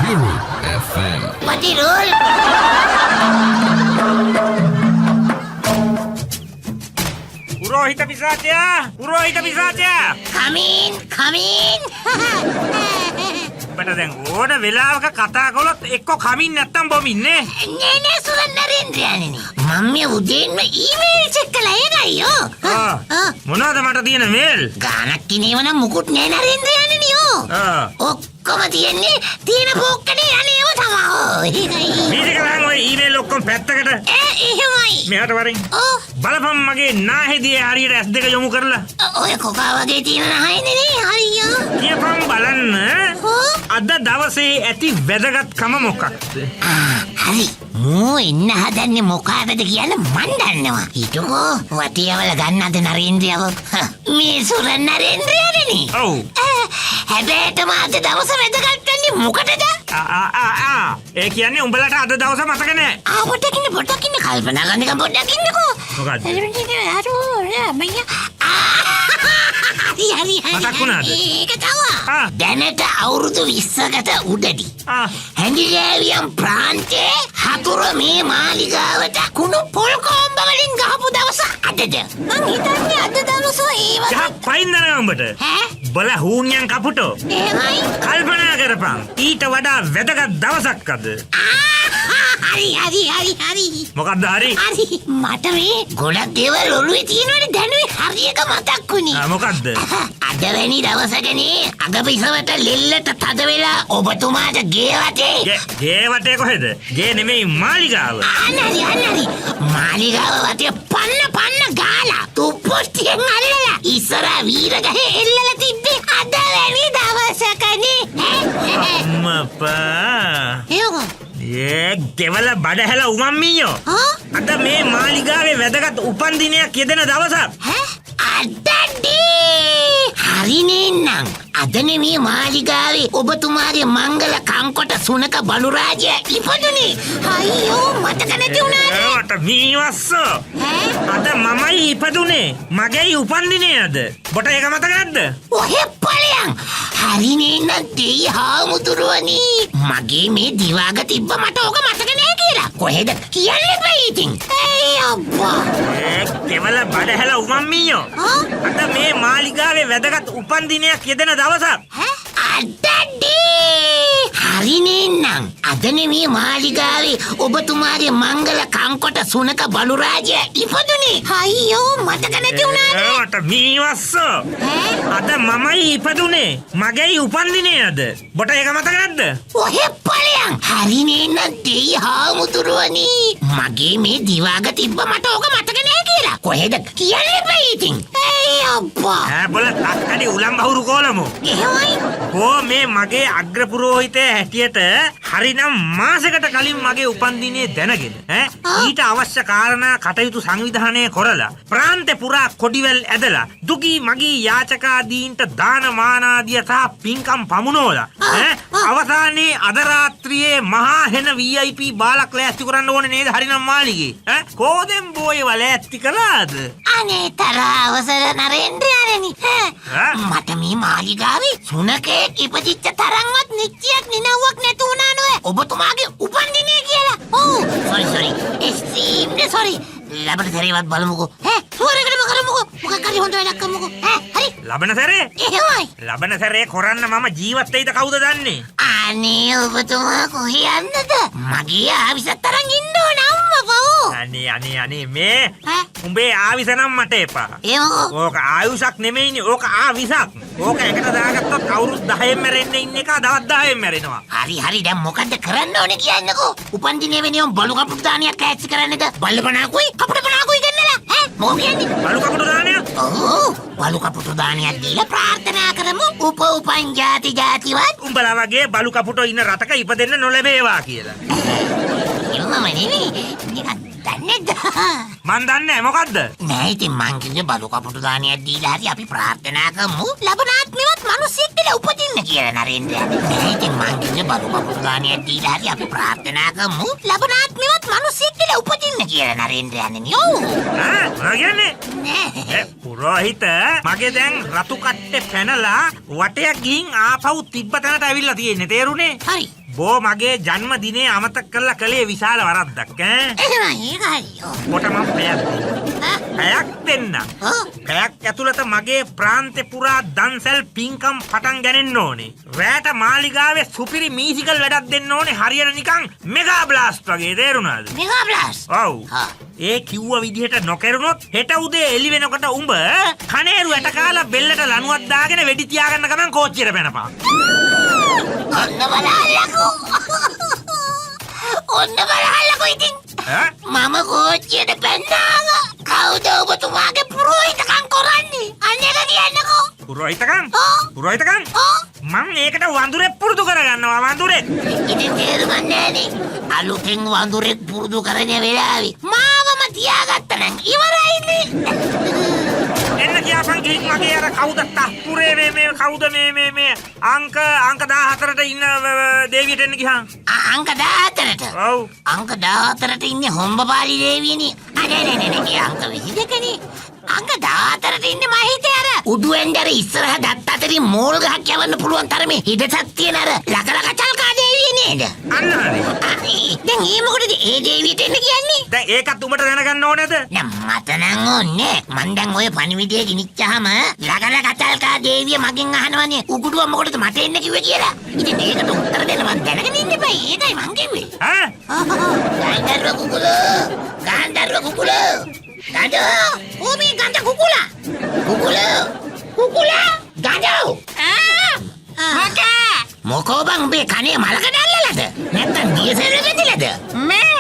Guru FM. Mati roll. Purohita Pisatya. Come in. බට දැන් ඕන වෙලාවක කතා කළොත් එක්ක කමින් නැත්තම් බොමින්නේ. නේ සුරන්නරින්ද්‍රයන්නි. මම මේ උදේන්ම ඊමේල් චෙක් කළා ඒකයියෝ. මොනවද මට තියෙන මේල්? ගානක් කිනේවනම් මුකුත් නෑ නරින්ද්‍රයන්නි යෝ. ඔක්කොම තියෙන්නේ තියෙන පොක්කනේ යන්නේව තමයි. මේක ගහන් ඔය ඊමේල් ඔක්කොම පැත්තකට. එහෙමයි. මෙහාට වරින්. බලපන් මගේ නාහෙදියේ හරියට S2 යොමු කරලා. ඔය කොකා වගේ තියෙන නහයනේ නේ හරියෝ. කියපන් බලන්න. අද දවසේ ඇති වැදගත්කම මොකක්ද? හරි. මෝ එන්න හදන්නේ මොකාටද කියලා මන් දන්නවා. හිතකෝ වටියවල ගන්නද නරේන්ද්‍රයව. මේ සුරන් නරේන්ද්‍රයනේ. ඔව්. හැබැයිටම අද දවස වැදගත් මොකටද? ඒ කියන්නේ උඹලට අද දවස මතක නෑ. පොඩ්ඩක් ඉන්න කල්පනා ගන්න පොඩ්ඩක් ඉන්නකෝ. මොකද්ද? හරි. මතක් වුණාද? ඒක තව. දැනට අවුරුදු 20කට උඩදී. හැංගිලෑවියන් ප්‍රාන්තයේ හතුර මේ මාලිගාවට කුණු පොල් කොම්බ වලින් ගහපු දවස අදද? මං හිතන්නේ අද දවස ඒ වගේ. ජහ පයින් නෑ උඹට. බල හූනියන් කපුටෝ. එහෙමයි. කල්පනා කරපන්. ඊට වඩා වැදගත් දවසක් අද. හරි. මොකක්ද හරි? හරි. මට මේ ගොඩක් දේවල් ඔළුවේ තියෙනවනේ දැනුයි හරියක මතක් වුණේ. මොකක්ද? අද වැනි දවසකනේ අගපිසවට ලෙල්ලට තද වෙලා ඔබතුමාට ගේ වටේ. ගේ වටේ කොහෙද? ගේ නෙමෙයි මාලිගාව. අනරි. මාලිගාව වටේ පන්න ගාලා තුප්පොස්ටියෙන් අල්ලලා ඉස්සරහා වීරගහේ එල්ලලා තිබ්බේ අද වැනි දවසකනේ. අම්මපා. ඒකෝ ගෙවල බඩහැල උමම්මියෝ. අද මේ මාලිගාවේ වැදගත් උපන්දිනයක් යෙදෙන දවසක්. හරිනේ නම් අදනේ මේ මාලිගාවේ ඔබතුමාගේ මංගල කංකොට සුනක බලුරාජය ඉපදුනේ. අයියෝ මතක නැති වුණානේ. මට මීවස්සෝ. අද මමයි ඉපදුනේ. මගේ උපන්දිනේ අද. බොට ඒක මතක නැද්ද? ඔහෙ ඵලයන්. හරිනේ නම් දෙයි හාමුදුරුවනි. මගේ මේ දිවාග තිබ්බ මට ඕක මතක නෑ කියලා. කොහෙද කියන්නේ බෑ ඉතින්. අබ්බා. කෙවල බඩහැල උමම්මියෝ. අද මේ මාලිගාවේ වැදගත් උපන්දිනයක් යෙදෙන දවසක්. හරිනේ නම් අදනේ මේ මාලිගාවේ ඔබතුමාගේ මංගල කංකොට සුනක බලුරාජය ඉපදුනේ. අයියෝ මතක නැති වුණානේ. මට මීවස්සෝ. අද මමයි ඉපදුනේ. මගේ උපන්දිනේ අද. බොට ඒක මතක නැද්ද? ඔහෙ ඵලයන්. හරිනේ නම් දෙයි හාමුදුරුවනි. මගේ මේ දිවාග තිබ්බ මට ඕක මතක නෑ කියලා. කොහෙද කියන්නේ බෑ ඉතින්. අබ්බා. බොල අක්කඩි උලම් බහුරු කොලමු. එහෙමයි. මේ මගේ අග්‍රපුරෝහිතය හැටියට හරිනම් මාසෙකට කලින් මගේ උපන්දිනේ දැනගෙන ඊට අවශ්‍ය කාරණා කටයුතු සංවිධානය කරලා ප්‍රාන්තේ පුරා කොඩිවැල් ඇදලා දුගී මගී යාචකාදීන්ට දාන මානාදිය සහ පින්කම් පමුණවලා අවසානයේ අද රාත්‍රියේ මහා හෙන VIP බාලක් ලෑස්ති කරන්න ඕනේ නේද හරිනම් මාලිගේ කෝදෙන් බෝයව ලෑස්ති කළාද අනේ තරහ අවසර නරේන්ද්‍රයනි මට මේ මාලිගාවේ සුනකේ ඉපදිච්ච තරම්වත් නිච්චයක් නිනව්වක් නැතු වුණා නෝ ඔබතුමාගේ උපන්දිනේ කියලා. සෝරි. Extremely sorry. ලබන සැරේවත් බලමුකෝ. සුවරකටම කරමුකෝ. මොකක් හරි හොඳ වැඩක් කරමුකෝ. හරි. ලබන සැරේ? එහෙමයි. ලබන සැරේ කරන්න මම ජීවත් වෙයිද කවුද දන්නේ? අනේ ඔබතුමා කොහේ යන්නද? මගේ ආවිසත් තරම් ඉන්න ඕන අම්මපෝ. අනේ මේ උඹේ ආවිස නම් මට එපා. ඒමකෝ. ඕක ආයුෂක් නෙමෙයිනේ. ඕක ආවිසක්. ඕක එකට දාගත්තොත් අවුරුදු 10න් මැරෙන්න ඉන්න එක දවස් 10න් මැරෙනවා. හරි දැන් මොකද්ද කරන්න ඕනේ කියන්නකෝ. උපන්දිනේ වෙනියම් බලු කපුටු දානියක් ඇච්චි කරන්නද? බල්ලපනාකුයි කපුටු පනාකුයි ගන්නලා. මොකද කියන්නේ? බලු කපුටු දානියක්? බලු කපුටු දානියක් දීලා ප්‍රාර්ථනා කරමු. උපන් ජාතිවත් උඹලා වගේ බලු කපුටෝ ඉන්න රටක ඉපදෙන්න නොලැබේවා කියලා. මම නෙවෙයි. නිකන් දන්නේද? මන් දන්නේ මොකද්ද? නෑ ඉතින් මං කිව්වේ බලු කපුටු දානියක් දීලා හරි අපි ප්‍රාර්ථනා කරමු. ලබනාත්මෙවත් මිනිස්සෙක් කියලා උපදින්න කියලා නරේන්ද්‍රයා. නෑ ඉතින් මං කිව්වේ බලු කපුටු දානියක් දීලා හරි අපි ප්‍රාර්ථනා කරමු. ලබනාත්මෙවත් මිනිස්සෙක් කියලා උපදින්න කියලා නරේන්ද්‍රයානේ නියෝ. මොකන්නේ? නෑ. පුරෝහිත මගේ දැන් රතු කට්ටේ පැනලා වටයක් ගිහින් ආපහු තිබ්බ තැනට ඇවිල්ලා තියෙන්නේ. තේරුණේ? හරි. බෝ මගේ ජන්මදිනේ අමතක කරලා කළේ විශාල වරද්දක් ඈ. එහෙමයි ඒක හරි. ඔව්. කොට මම පැයක් දෙන්න. ඔව්. පැයක් ඇතුළත මගේ ප්‍රාන්තේ පුරා දන්සල් පින්කම් පටන් ගන්න ඕනේ. රැට මාලිගාවේ සුපිරි මියුසිකල් වැඩක් දෙන්න ඕනේ. හරියට නිකන් මෙගා බ්ලාස්ට් වගේ තේරුණාද? Mega blast. ඔව්. ඒ කිව්ව විදිහට නොකරුණොත් හෙට උදේ එළි වෙනකොට උඹ කණේරු ඇට කාලා බෙල්ලට ලණුවක් දාගෙන වෙඩි තියාගන්න ගමන් කෝච්චියට පැනපන්. ඔන්න බලන්නකෝ. ඔන්න බලන්නකෝ ඉතින්. මම කෝච්චියට පැන්නාම කවුද ඔබතුමාගේ පුරෝහිතකම් කරන්නේ? අන්න එක කියන්නකෝ. පුරෝහිතකම්? ඔව්. පුරෝහිතකම්? ඔව්. මම ඒකට වඳුරෙක් පුරුදු කරගන්නවා වඳුරෙක්. ඉතින් තේරුම්න්නේ නෑනේ. අලුතෙන් වඳුරෙක් පුරුදු කරන වෙලාවේ මාවම තියාගත්තා නම් ඉවරයිනේ. එන්න කියපන් ගිහින් මගේ අර කවුද තහපුරේ මේ කවුද මේ අංක 14ට ඉන්න දේවියට එන්න ගියාන්. අංක 14ට. ඔව්. අංක 14ට ඉන්නේ හොම්බපාලි දේවියනේ. නෑ අංක 22නේ. අංක 14ට ඉන්නේ මම හිතේ අර උඩුවෙන්දර ඉස්සරහ දත් අතරින් මෝල් ගහක් යවන්න පුළුවන් තරමේ හිඩසක් තියෙන අර ලකලක චල්කා දේවිය නේද? අන්න හරි. දැන් ඒ මොකටද ඒ දේවියට එන්න කියන්නේ? දැන් ඒකත් උඹට දැනගන්න ඕනේද? නෑ මට නම් ඕනේ. මං දැන් ඔය පණිවිඩය ගිනිච්චාම ලකලක චල්කා දේවිය මගෙන් අහනවනේ උගුඩුව මොකටද මට එන්න කිව්වේ කියලා. ඉතින් ඒකට උත්තර දෙන්න මං දැනගෙන ඉන්න බෑ. ඒකයි මං කිව්වේ. ගාන්ධර්ව කුකුල Gado! Umi ganda kukula! Kukula! Gado! Maka! Moko bang be kane malaka dallalaද? නැත්තම් දියසෙල වෙදිලාද? මේ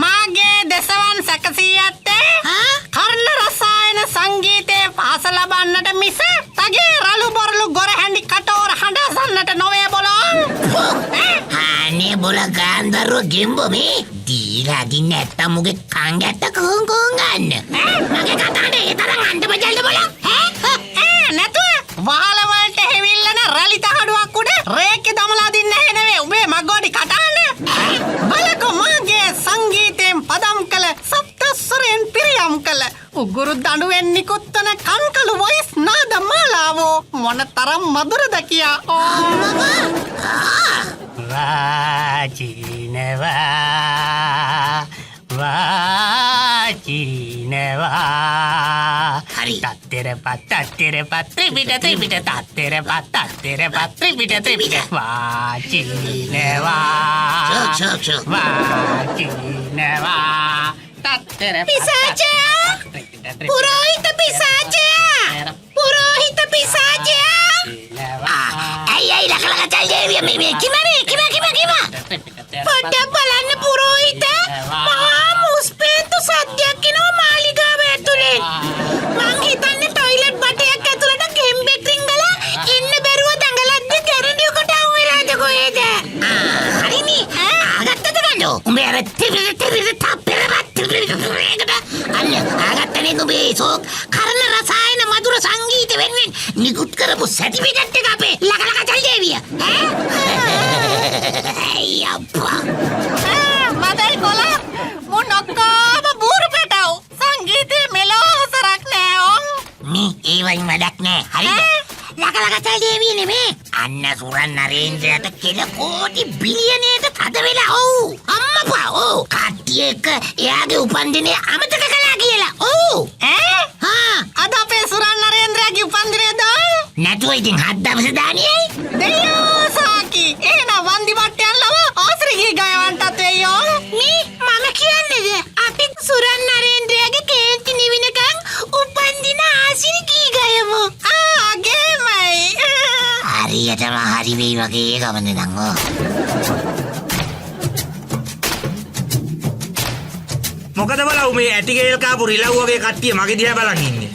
මාගේ දසවන් සැකසියත්තේ කර්ණ රසායන සංගීතයේ පාස ලබන්නට මිස තගේ රළු බොරළු ගොරහැඬි කටෝර හඬසන්නට නොවේ බොලොන්. අනේ බොල ගාන්ධර්ව ගෙම්බොමේ දීලා දින්න නැත්තම් මුගේ කංගැත්ත කුං ගන්න. මගේ කතාවට ඒ තරම් අඬ බජල්ද බොල? නැතුව වහල වලට හෙවිල්ලන රැලි තහඩුවක් උඩ රේකේ දමලා දින්න නෙවෙයි උඹේ මග්ගෝඩි කටහඬ. බලකෝ මාගේ සංගීතයෙන් පදම් කළ සප්තස්වරයෙන් පිරියම් කළ උගුරු දඬුවෙන් නිකුත්වන කංකලු වොයිස් නාද මාලාවෝ මොනතරම් මధుරද කියා. වාචිනවා හරි. තත්තර ත්‍රිපිට තත්තර ත්‍රිපිට වාචිනවා වාචිනවා තත්තර පිසාචයා! පුරෝහිත පිසාචයා! පුරෝහිත පිසාචයා! ඇයි ලකලක චල් දේවිය මේ කිම පොඩ්ඩක් බලන්න පුරෝහිත මහා මුස්පේන්තු සද්දයක් එනවා මාලිගාව ඇතුලේ. මං හිතන්නේ ටොයිලට් බටයක් ඇතුලට ගෙම්බෙක් රිංගලා ඉන්න බැරුව දඟලද්දි ගැරන්ඩියකට අහුවෙලාද කොහෙද? හරිනේ. ආගත්තද ගන්නෝ? උඹේ අර තිබිට තප්පරවත් අන්න ආගත්තනේ උඹේ සෝක් කර්ණ රසායන මధుර සංගීත වෙනුවෙන් නිකුත් කරපු සර්ටිෆිකට් එක අපේ ලකලක චල් දේවිය. Ayapa. මදයි කොල මුන් ඔක්කොම බූරු පැටව් සංගීතයේ මෙලෝ සරක් නෑ ඔන්. මේ ඒ වයින් වැඩක් නෑ. හරිද? ලකලක චල් දේවිය නෙමේ. අන්න සුරන් නරේන්ද්‍රයට කෙල කෝටි බිලියනයක තද වෙලා ඔව්. අම්මපා ඔව්. කට්ටිය එක එයාගේ උපන්දිනේ අමතක කළා කියලා. ඔව්. අද අපේ සුරන් නරේන්ද්‍රයාගේ උපන්දිනේද? නැතුව ඉතින් 7 දවස් දානියයි. දෙයෝ සාකි එහෙනම් වන්දි වට්ටයන් ලව ආශ්‍රිගී ගයවන්ටත් වෙයෝ. මේ මම කියන්නේද අපි සුරන් නරේන්ද්‍රයාගේ කේන්ති නිවිනකන් උපන්දින ආශිර්කී ගයමු. ගේමයි. හරියටම හරි වෙයි වගේ ගමනේ නම් ඕ. මොකද බලව මේ ඇටිකේල් කාපු රිලව් වගේ කට්ටිය මගේ දිහා බලන් ඉන්නේ.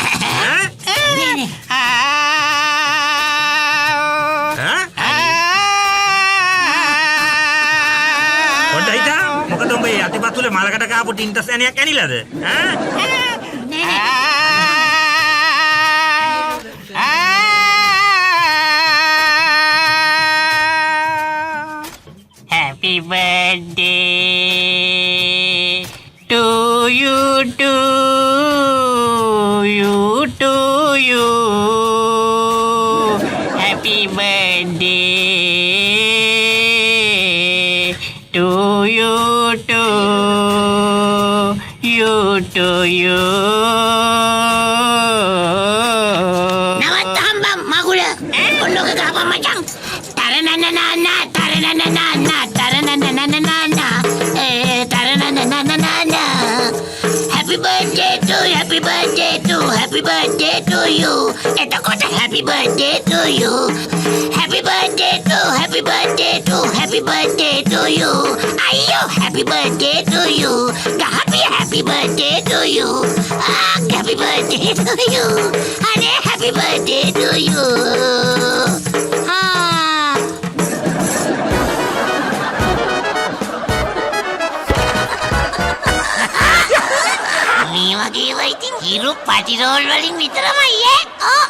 පොඩ්ඩක් හිතා. මොකද උඹේ යටිපතුලේ මලකට කාපු ටින්ටස් ඇණයක් ඇනිලාද? Happy birthday to you, to you. Happy birthday you too, you too, you. නවත් හම්බම් මගුල ඔන්නෝක ගහපන් මචං තරනනනන තරනනනන තරනනනනන තරනනනනන Happy birthday to you, happy birthday to, happy birthday to you. එතකොට happy birthday to you. Happy birthday to, happy birthday to, happy birthday to you. අයියෝ happy birthday to you. ගහපිය happy birthday to you. Happy birthday to you. අනේ happy birthday to you. මේ වගේ ඒවා ඉතින් හිරු පටිරෝල් වලින් විතරමයි ඈ.